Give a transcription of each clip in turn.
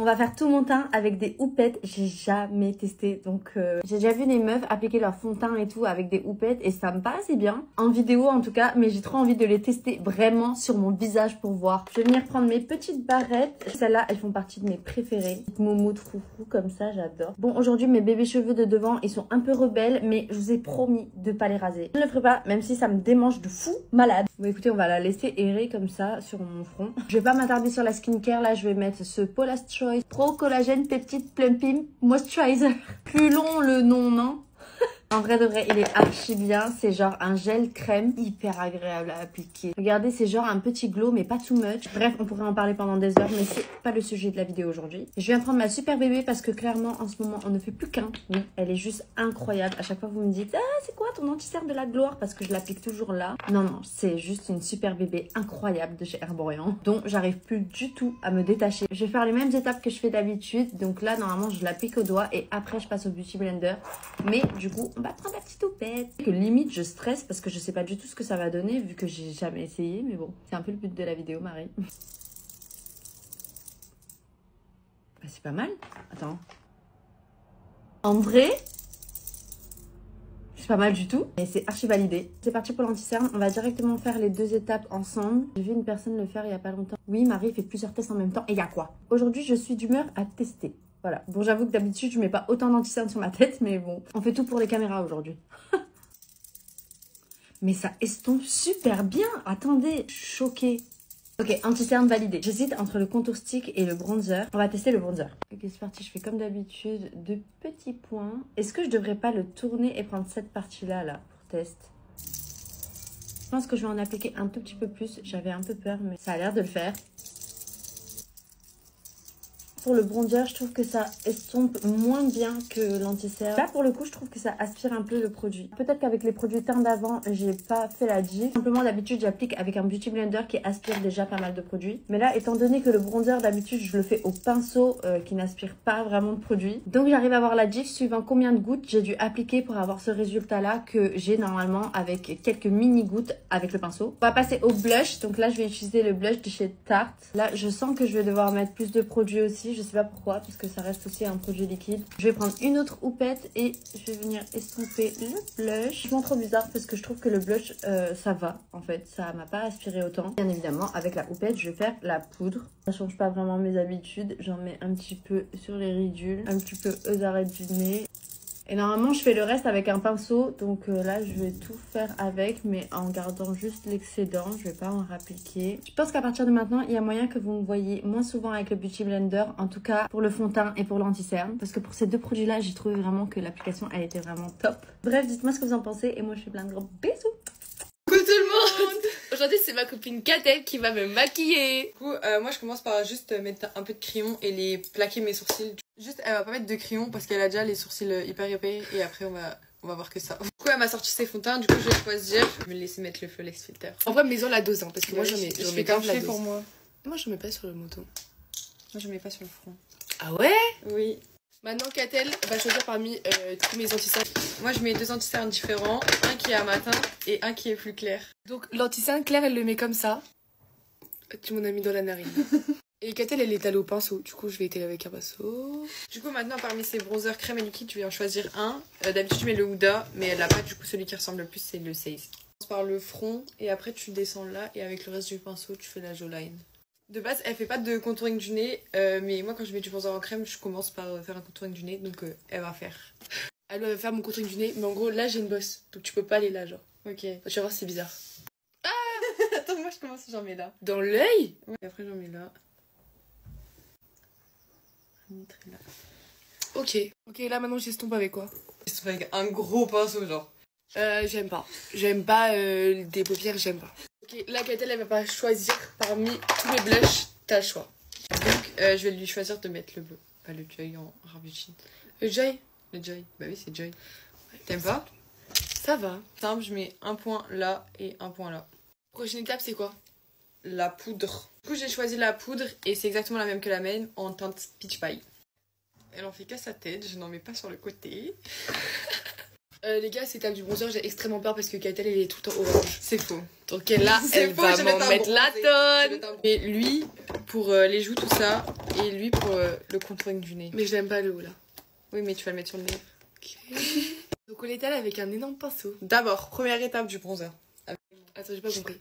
On va faire tout mon teint avec des houppettes. J'ai jamais testé. Donc j'ai déjà vu des meufs appliquer leur fond de teint et tout avec des houppettes. Et ça me paraissait bien. En vidéo en tout cas. Mais j'ai trop envie de les tester vraiment sur mon visage pour voir. Je vais venir prendre mes petites barrettes. Celles-là, elles font partie de mes préférées. Moumoute froufrou comme ça, j'adore. Bon, aujourd'hui, mes bébés cheveux de devant, ils sont un peu rebelles. Mais je vous ai promis de pas les raser. Je ne le ferai pas, même si ça me démange de fou malade. Bon, écoutez, on va la laisser errer comme ça sur mon front. Je vais pas m'attarder sur la skincare. Là, je vais mettre ce Paula's Choice Pro Collagène Peptide Plumping Moisturizer. Plus long le nom, non? En vrai de vrai, il est archi bien. C'est genre un gel crème hyper agréable à appliquer. Regardez, c'est genre un petit glow, mais pas too much. Bref, on pourrait en parler pendant des heures, mais c'est pas le sujet de la vidéo aujourd'hui. Je viens prendre ma super bébé parce que clairement, en ce moment, on ne fait plus qu'un. Oui, elle est juste incroyable. À chaque fois, vous me dites, ah, c'est quoi ton anti-cerne de la gloire? Parce que je l'applique toujours là. Non, non, c'est juste une super bébé incroyable de chez Herborian, dont j'arrive plus du tout à me détacher. Je vais faire les mêmes étapes que je fais d'habitude. Donc là, normalement, je l'applique au doigt et après, je passe au Beauty Blender. Mais du coup, on va prendre la petite houppette. Que limite je stresse parce que je sais pas du tout ce que ça va donner vu que j'ai jamais essayé, mais bon, c'est un peu le but de la vidéo, Marie. Bah, c'est pas mal. Attends. En vrai, c'est pas mal du tout, mais c'est archi validé. C'est parti pour l'anti-cerne. On va directement faire les deux étapes ensemble. J'ai vu une personne le faire il y a pas longtemps. Oui, Marie fait plusieurs tests en même temps. Et il y a quoi? Aujourd'hui, je suis d'humeur à tester. Voilà. Bon, j'avoue que d'habitude, je mets pas autant d'anti-cerne sur ma tête, mais bon, on fait tout pour les caméras aujourd'hui. Mais ça estompe super bien. Attendez, choquée. Ok, anti-cerne validé. J'hésite entre le contour stick et le bronzer. On va tester le bronzer. Ok, c'est parti. Je fais comme d'habitude deux petits points. Est-ce que je devrais pas le tourner et prendre cette partie-là, là, pour test? Je pense que je vais en appliquer un tout petit peu plus. J'avais un peu peur, mais ça a l'air de le faire. Pour le bronzer, je trouve que ça estompe moins bien que l'anti-cerne. Là, pour le coup, je trouve que ça aspire un peu le produit. Peut-être qu'avec les produits teint d'avant, j'ai pas fait la diff. Simplement, d'habitude, j'applique avec un Beauty Blender qui aspire déjà pas mal de produits. Mais là, étant donné que le bronzer, d'habitude, je le fais au pinceau qui n'aspire pas vraiment de produit. Donc, j'arrive à avoir la diff suivant combien de gouttes j'ai dû appliquer pour avoir ce résultat-là que j'ai normalement avec quelques mini gouttes avec le pinceau. On va passer au blush. Donc là, je vais utiliser le blush de chez Tarte. Là, je sens que je vais devoir mettre plus de produits aussi. Je sais pas pourquoi, parce que ça reste aussi un produit liquide. Je vais prendre une autre houppette et je vais venir estomper le blush. C'est vraiment trop bizarre parce que je trouve que le blush, ça va en fait. Ça m'a pas aspiré autant. Bien évidemment, avec la houppette, je vais faire la poudre. Ça change pas vraiment mes habitudes. J'en mets un petit peu sur les ridules, un petit peu aux arêtes du nez. Et normalement, je fais le reste avec un pinceau. Donc là, je vais tout faire avec, mais en gardant juste l'excédent. Je vais pas en rappliquer. Je pense qu'à partir de maintenant, il y a moyen que vous me voyez moins souvent avec le Beauty Blender. En tout cas, pour le fond de teint et pour l'anti-cerne. Parce que pour ces deux produits-là, j'ai trouvé vraiment que l'application, elle était vraiment top. Bref, dites-moi ce que vous en pensez. Et moi, je fais plein de gros bisous. Coucou tout le monde. Aujourd'hui, c'est ma copine Catel qui va me maquiller. Du coup, moi, je commence par juste mettre un peu de crayon et les plaquer mes sourcils. Juste, elle va pas mettre de crayon parce qu'elle a déjà les sourcils hyper épais et après, on va voir que ça. Du coup, elle m'a sorti ses fonds de teint. Du coup, je vais choisir. Je vais me laisser mettre le Flawless Filter. En vrai, maison la dose, hein, parce que moi, j'en mets grave la dose. Pour moi. Moi, je mets pas sur le menton. Moi, je mets pas sur le front. Ah ouais? Oui. Maintenant, Catel va choisir parmi tous mes anti-cernes. Moi, je mets deux anti-cernes différents. Un qui est à matin et un qui est plus clair. Donc, l'anti-cerne clair, elle le met comme ça. Tu m'en as mis dans la narine. Et Catel, elle est allée au pinceau. Du coup, je vais étaler avec un pinceau. Du coup, maintenant, parmi ces bronzers crème et liquide, je vais en choisir un. D'habitude, je mets le Huda, mais elle a pas. Du coup, celui qui ressemble le plus, c'est le Saze. Tu commences par le front et après, tu descends là. Et avec le reste du pinceau, tu fais la jawline. De base, elle fait pas de contouring du nez, mais moi quand je mets du bronzer en crème, je commence par faire un contouring du nez, donc elle va faire. Elle va faire mon contouring du nez, mais en gros là j'ai une bosse, donc tu peux pas aller là, genre. Ok. Tu vas voir, c'est bizarre. Ah. Attends, moi je commence, j'en mets là. Dans l'œil. Ouais. Et après j'en mets là. Là. Ok. Ok, là maintenant j'estompe avec quoi? J'estompe avec un gros pinceau, genre. J'aime pas. J'aime pas des paupières, j'aime pas. Ok, là, Catel, elle va pas choisir parmi tous les blushs, t'as le choix. Donc, je vais lui choisir de mettre le bleu. Pas le Joy en Rabutin. Le Joy? Le Joy. Bah oui, c'est Joy. Ouais, t'aimes pas? Ça va. Simple, je mets un point là et un point là. Prochaine étape, c'est quoi? La poudre. Du coup, j'ai choisi la poudre et c'est exactement la même que la mienne en teinte Peach Pie. Elle en fait qu'à sa tête, je n'en mets pas sur le côté. Les gars, c'est étape du bronzer, j'ai extrêmement peur parce que Katel elle est tout le temps orange. C'est faux. Donc là, elle va m'en mettre la tonne. Et lui, pour les joues, tout ça. Et lui, pour le contouring du nez. Mais je l'aime pas le haut là. Oui, mais tu vas le mettre sur le nez. Okay. Donc on l'étale avec un énorme pinceau. D'abord, première étape du bronzer. Attends, j'ai pas compris.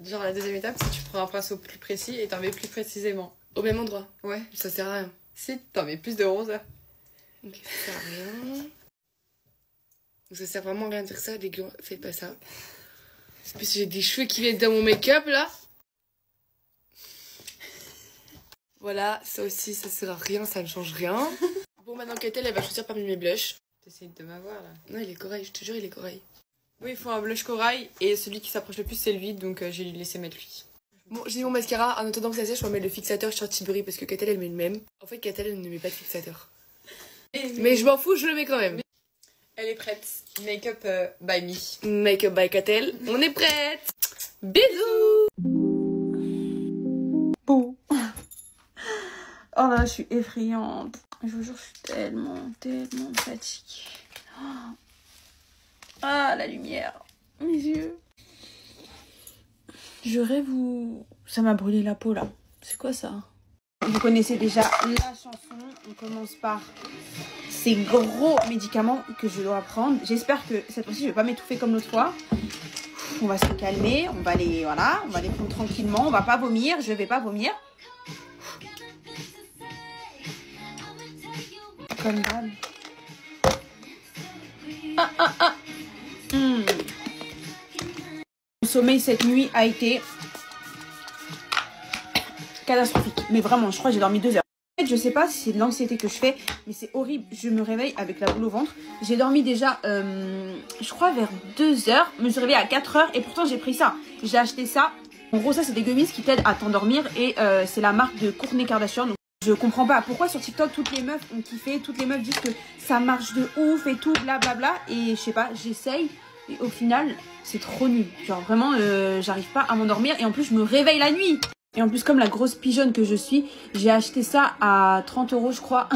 Genre la deuxième étape, c'est que tu prends un pinceau plus précis et t'en mets plus précisément. Au même endroit. Ouais. Ça sert à rien. Si, t'en mets plus de bronzer. Ok, ça sert à rien. Ça sert vraiment à rien de dire ça, les gars, faites pas ça. C'est parce que j'ai des cheveux qui viennent dans mon make-up là. Voilà, ça aussi, ça sert à rien, ça ne change rien. Bon, maintenant Katel, elle va choisir parmi mes blushs. T'essayes de m'avoir là. Non, il est corail, je te jure, il est corail. Oui, il faut un blush corail et celui qui s'approche le plus, c'est lui, donc je vais lui laisser mettre lui. Bon, j'ai mis mon mascara. En attendant que ça sèche, je vais mettre le fixateur Charlotte Tilbury parce que Katel, elle met le même. En fait, Katel, elle ne met pas de fixateur. Mais je m'en fous, je le mets quand même. Elle est prête. Make-up by me. Make-up by Katel. On est prête. Bisous. Beau. Oh là, je suis effrayante. Je vous jure, je suis tellement fatiguée. Ah, la lumière. Mes yeux. Je rêve où... Ça m'a brûlé la peau, là. C'est quoi, ça? Vous connaissez déjà la chanson. On commence par ces gros médicaments que je dois prendre. J'espère que cette fois-ci, je vais pas m'étouffer comme l'autre fois. On va se calmer. On va les, voilà, on va les prendre tranquillement. On va pas vomir. Je vais pas vomir. Comme d'hab. Le sommeil cette nuit a été catastrophique. Mais vraiment, je crois que j'ai dormi 2 heures. En fait, je sais pas si c'est de l'anxiété que je fais, mais c'est horrible. Je me réveille avec la boule au ventre. J'ai dormi déjà, je crois, vers 2 heures. Je me suis réveillée à 4 heures et pourtant j'ai pris ça. J'ai acheté ça. En gros, ça, c'est des gummies qui t'aident à t'endormir et c'est la marque de Kourtney Kardashian. Donc, je comprends pas pourquoi sur TikTok toutes les meufs ont kiffé, toutes les meufs disent que ça marche de ouf et tout, blablabla. Et je sais pas, j'essaye et au final, c'est trop nul. Genre vraiment, j'arrive pas à m'endormir et en plus, je me réveille la nuit. Et en plus, comme la grosse pigeonne que je suis, j'ai acheté ça à 30 € je crois.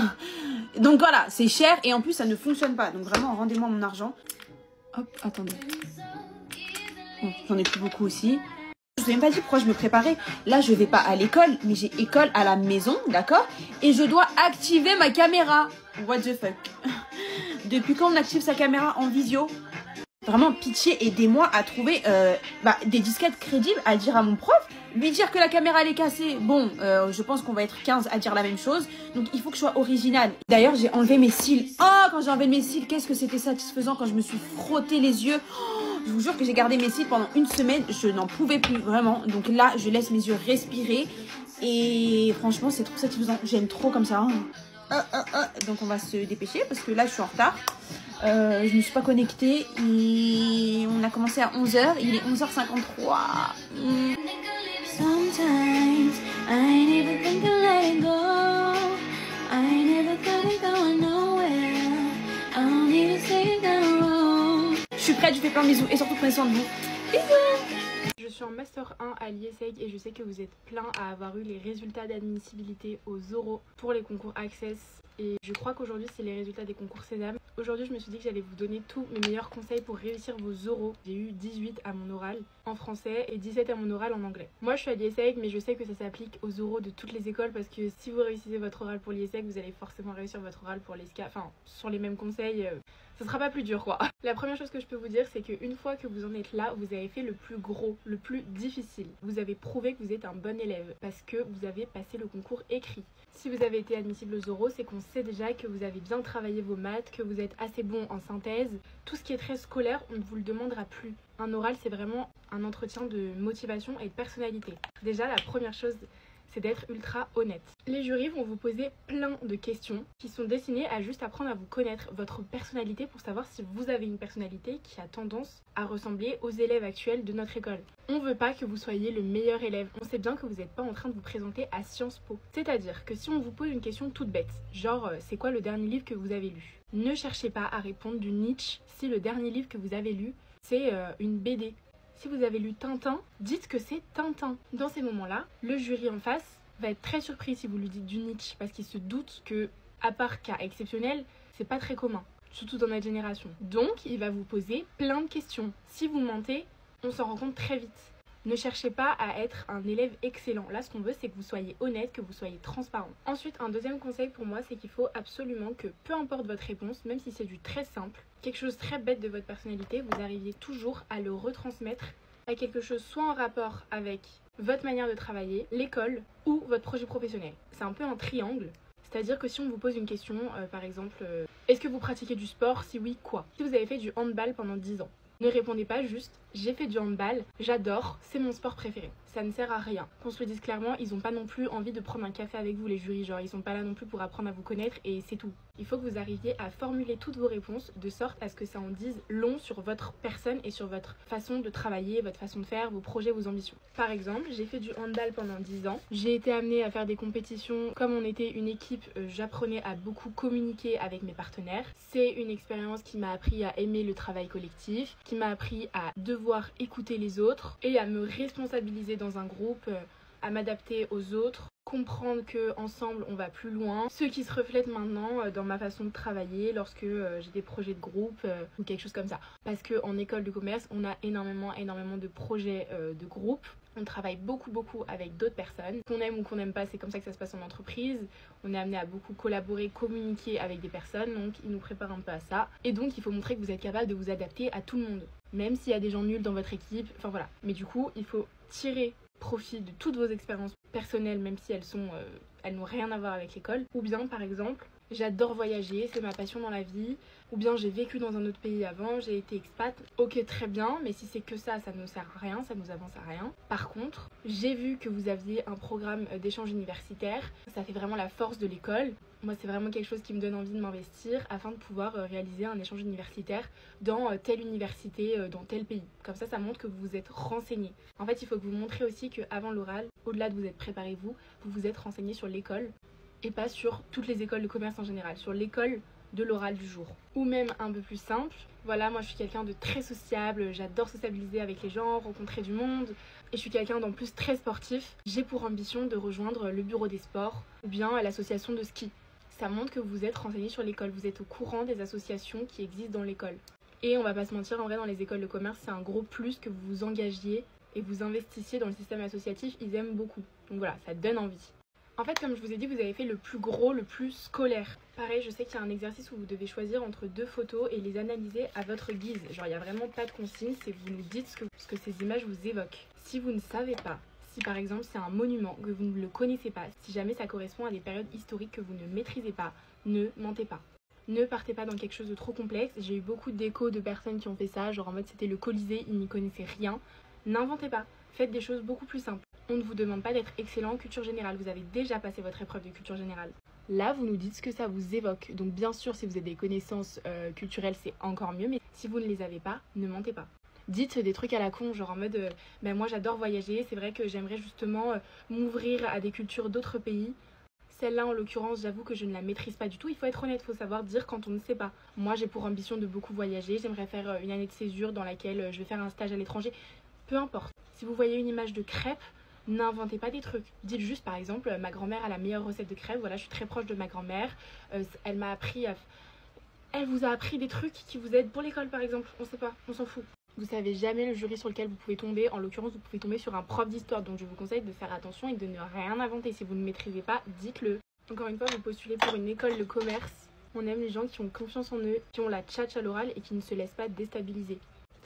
Donc voilà, c'est cher et en plus, ça ne fonctionne pas. Donc vraiment, rendez-moi mon argent. Hop, attendez. Bon, j'en ai plus beaucoup aussi. Je vous ai même pas dit pourquoi je me préparais. Là, je vais pas à l'école, mais j'ai école à la maison, d'accord? Et je dois activer ma caméra. What the fuck? Depuis quand on active sa caméra en visio? Vraiment, pitié, aidez-moi à trouver des disquettes crédibles à dire à mon prof. Lui dire que la caméra elle est cassée, bon, je pense qu'on va être 15 à dire la même chose. Donc il faut que je sois originale. D'ailleurs, j'ai enlevé mes cils. Oh, quand j'ai enlevé mes cils, qu'est-ce que c'était satisfaisant quand je me suis frotté les yeux. Oh, je vous jure que j'ai gardé mes cils pendant 1 semaine. Je n'en pouvais plus, vraiment. Donc là, je laisse mes yeux respirer. Et franchement, c'est trop satisfaisant. J'aime trop comme ça. Donc on va se dépêcher parce que là, je suis en retard. Je ne suis pas connectée. Et on a commencé à 11 h. Il est 11h53. Sometimes I ain't even think of letting go. I ain't never gonna go nowhere. I don't even say it down. Je suis prête, je fais plein de bisous et surtout prenez soin de vous. Bisous. Je suis en Master 1 à l'IESEG et je sais que vous êtes plein à avoir eu les résultats d'admissibilité aux oraux pour les concours Access. Et je crois qu'aujourd'hui c'est les résultats des concours Sésame. Aujourd'hui je me suis dit que j'allais vous donner tous mes meilleurs conseils pour réussir vos oraux. J'ai eu 18 à mon oral en français et 17 à mon oral en anglais. Moi je suis à l'IESEG mais je sais que ça s'applique aux oraux de toutes les écoles parce que si vous réussissez votre oral pour l'IESEG, vous allez forcément réussir votre oral pour l'ESCA. Enfin, sur les mêmes conseils, ça sera pas plus dur quoi. La première chose que je peux vous dire c'est qu'une fois que vous en êtes là, vous avez fait le plus gros, le plus difficile. Vous avez prouvé que vous êtes un bon élève parce que vous avez passé le concours écrit. Si vous avez été admissible aux oraux, c'est qu'on sait déjà que vous avez bien travaillé vos maths, que vous êtes assez bon en synthèse. Tout ce qui est très scolaire, on ne vous le demandera plus. Un oral, c'est vraiment un entretien de motivation et de personnalité. Déjà, la première chose, c'est d'être ultra honnête. Les jurys vont vous poser plein de questions qui sont destinées à juste apprendre à vous connaître, votre personnalité, pour savoir si vous avez une personnalité qui a tendance à ressembler aux élèves actuels de notre école. On veut pas que vous soyez le meilleur élève. On sait bien que vous n'êtes pas en train de vous présenter à Sciences Po. C'est-à-dire que si on vous pose une question toute bête, genre c'est quoi le dernier livre que vous avez lu? Ne cherchez pas à répondre du Nietzsche si le dernier livre que vous avez lu, c'est une BD. Si vous avez lu Tintin, dites que c'est Tintin. Dans ces moments-là, le jury en face va être très surpris si vous lui dites du Nietzsche parce qu'il se doute que, à part cas exceptionnel, c'est pas très commun. surtout dans notre génération. Donc, il va vous poser plein de questions. Si vous mentez, on s'en rend compte très vite. Ne cherchez pas à être un élève excellent. Là, ce qu'on veut, c'est que vous soyez honnête, que vous soyez transparent. Ensuite, un deuxième conseil pour moi, c'est qu'il faut absolument que, peu importe votre réponse, même si c'est du très simple, quelque chose très bête de votre personnalité, vous arriviez toujours à le retransmettre à quelque chose soit en rapport avec votre manière de travailler, l'école ou votre projet professionnel. C'est un peu un triangle. C'est-à-dire que si on vous pose une question, par exemple, est-ce que vous pratiquez du sport? Si oui, quoi? Si vous avez fait du handball pendant 10 ans, ne répondez pas juste « j'ai fait du handball, j'adore, c'est mon sport préféré ». Ça ne sert à rien. Qu'on se le dise clairement, ils n'ont pas non plus envie de prendre un café avec vous les jurys, genre ils sont pas là non plus pour apprendre à vous connaître et c'est tout. Il faut que vous arriviez à formuler toutes vos réponses de sorte à ce que ça en dise long sur votre personne et sur votre façon de travailler, votre façon de faire, vos projets, vos ambitions. Par exemple, j'ai fait du handball pendant 10 ans, j'ai été amenée à faire des compétitions. Comme on était une équipe, j'apprenais à beaucoup communiquer avec mes partenaires. C'est une expérience qui m'a appris à aimer le travail collectif, qui m'a appris à devoir écouter les autres et à me responsabiliser dans un groupe, à m'adapter aux autres, comprendre que ensemble on va plus loin, ce qui se reflète maintenant dans ma façon de travailler lorsque j'ai des projets de groupe ou quelque chose comme ça. Parce qu'en école de commerce, on a énormément de projets de groupe. On travaille beaucoup avec d'autres personnes. Qu'on aime ou qu'on n'aime pas, c'est comme ça que ça se passe en entreprise. On est amené à beaucoup collaborer, communiquer avec des personnes, donc ils nous préparent un peu à ça. Et donc il faut montrer que vous êtes capable de vous adapter à tout le monde, même s'il y a des gens nuls dans votre équipe, enfin voilà. Mais du coup, il faut tirer profit de toutes vos expériences personnelles, même si elles n'ont rien à voir avec l'école. Ou bien par exemple, j'adore voyager, c'est ma passion dans la vie. Ou bien j'ai vécu dans un autre pays avant, j'ai été expat. Ok, très bien, mais si c'est que ça ne sert à rien, ça nous avance à rien. Par contre, j'ai vu que vous aviez un programme d'échange universitaire. Ça fait vraiment la force de l'école. Moi, c'est vraiment quelque chose qui me donne envie de m'investir afin de pouvoir réaliser un échange universitaire dans telle université, dans tel pays. Comme ça montre que vous vous êtes renseigné. En fait, il faut que vous montrez aussi qu'avant l'oral, au-delà de vous être préparé vous vous êtes renseigné sur l'école et pas sur toutes les écoles de commerce en général, sur l'école de l'oral du jour. Ou même un peu plus simple, voilà, moi je suis quelqu'un de très sociable, j'adore sociabiliser avec les gens, rencontrer du monde, et je suis quelqu'un d'en plus très sportif. J'ai pour ambition de rejoindre le bureau des sports ou bien l'association de ski. Ça montre que vous êtes renseigné sur l'école, vous êtes au courant des associations qui existent dans l'école. Et on va pas se mentir, en vrai dans les écoles de commerce, c'est un gros plus que vous vous engagiez et vous investissiez dans le système associatif, ils aiment beaucoup. Donc voilà, ça donne envie. En fait, comme je vous ai dit, vous avez fait le plus gros, le plus scolaire. Pareil, je sais qu'il y a un exercice où vous devez choisir entre 2 photos et les analyser à votre guise. Genre, il n'y a vraiment pas de consigne, c'est vous nous dites ce que ces images vous évoquent. Si vous ne savez pas, si par exemple c'est un monument, que vous ne le connaissez pas, si jamais ça correspond à des périodes historiques que vous ne maîtrisez pas, ne mentez pas. Ne partez pas dans quelque chose de trop complexe. J'ai eu beaucoup d'échos de personnes qui ont fait ça, genre en mode c'était le Colisée, ils n'y connaissaient rien. N'inventez pas, faites des choses beaucoup plus simples. On ne vous demande pas d'être excellent en culture générale, vous avez déjà passé votre épreuve de culture générale. Là, vous nous dites ce que ça vous évoque. Donc bien sûr, si vous avez des connaissances culturelles, c'est encore mieux, mais si vous ne les avez pas, ne mentez pas. Dites des trucs à la con, genre en mode moi j'adore voyager, c'est vrai que j'aimerais justement m'ouvrir à des cultures d'autres pays. Celle-là, en l'occurrence, j'avoue que je ne la maîtrise pas du tout. Il faut être honnête, il faut savoir dire quand on ne sait pas. Moi, j'ai pour ambition de beaucoup voyager. J'aimerais faire une année de césure dans laquelle je vais faire un stage à l'étranger. Peu importe. Si vous voyez une image de crêpes, n'inventez pas des trucs. Dites juste, par exemple, ma grand-mère a la meilleure recette de crêpes. Voilà, je suis très proche de ma grand-mère. Elle m'a appris à... Elle vous a appris des trucs qui vous aident pour l'école, par exemple. On sait pas, on s'en fout. Vous savez jamais le jury sur lequel vous pouvez tomber. En l'occurrence, vous pouvez tomber sur un prof d'histoire. Donc je vous conseille de faire attention et de ne rien inventer. Si vous ne maîtrisez pas, dites-le. Encore une fois, vous postulez pour une école de commerce. On aime les gens qui ont confiance en eux, qui ont la tchatche à l'oral et qui ne se laissent pas déstabiliser.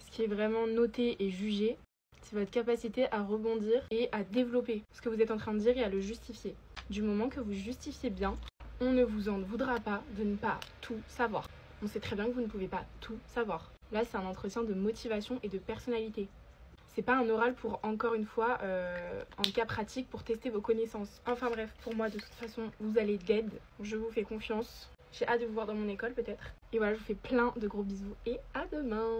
Ce qui est vraiment noté et jugé, c'est votre capacité à rebondir et à développer ce que vous êtes en train de dire et à le justifier. Du moment que vous justifiez bien, on ne vous en voudra pas de ne pas tout savoir. On sait très bien que vous ne pouvez pas tout savoir. Là, c'est un entretien de motivation et de personnalité. C'est pas un oral pour, encore une fois, en cas pratique, pour tester vos connaissances. Enfin bref, pour moi, de toute façon, vous allez dead. Je vous fais confiance. J'ai hâte de vous voir dans mon école, peut-être. Et voilà, je vous fais plein de gros bisous et à demain!